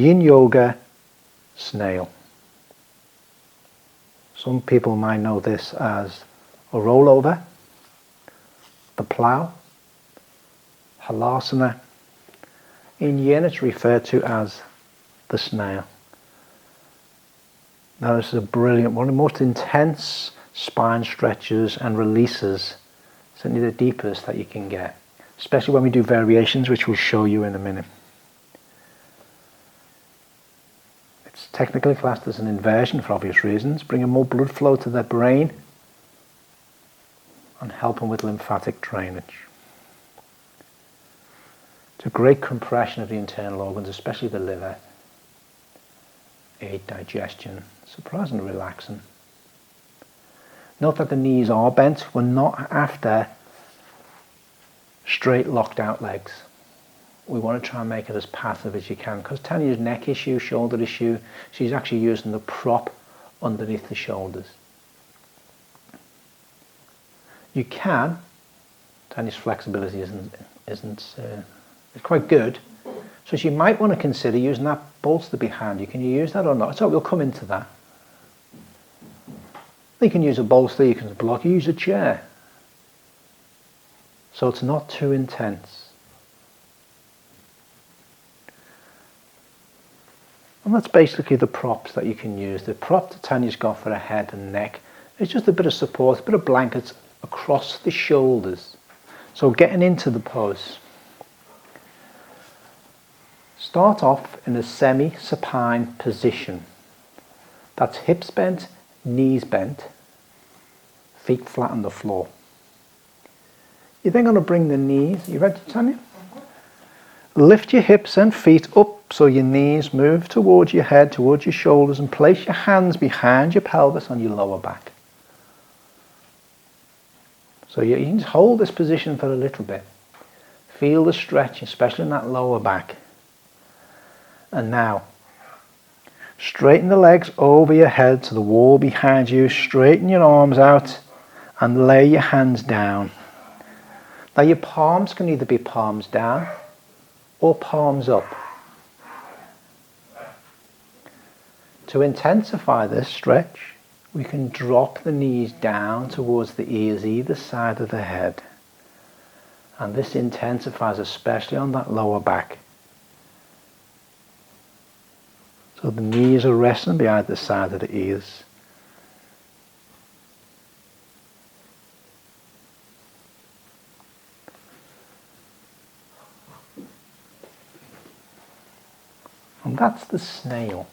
Yin Yoga Snail. Some people might know this as a rollover, the Plough, Halasana. In Yin it's referred to as the Snail. Now this is a brilliant one, of the most intense spine stretches and releases, certainly the deepest that you can get, especially when we do variations, which we'll show you in a minute. It's technically classed as an inversion for obvious reasons, bringing more blood flow to the brain and helping with lymphatic drainage. It's a great compression of the internal organs, especially the liver, aid digestion, surprisingly relaxing. Note that the knees are bent. We're not after straight locked out legs. We want to try and make it as passive as you can, because Tanya's neck issue, shoulder issue, she's actually using the prop underneath the shoulders. You can, Tanya's flexibility isn't quite good, so she might want to consider using that bolster behind you. Can you use that or not? So we'll come into that. You can use a bolster, you can block, you use a chair. So it's not too intense. And that's basically the props that you can use. The prop that Tanya's got for her head and neck is just a bit of support, a bit of blankets across the shoulders. So getting into the pose. Start off in a semi-supine position. That's hips bent, knees bent, feet flat on the floor. You're then going to bring the knees, you ready, Tanya? Lift your hips and feet up so your knees move towards your head, towards your shoulders, and place your hands behind your pelvis on your lower back. So you can just hold this position for a little bit. Feel the stretch, especially in that lower back. And now, straighten the legs over your head to the wall behind you, straighten your arms out and lay your hands down. Now your palms can either be palms down or palms up. To intensify this stretch, we can drop the knees down towards the ears either side of the head. And this intensifies especially on that lower back. So the knees are resting behind the side of the ears. And that's the snail.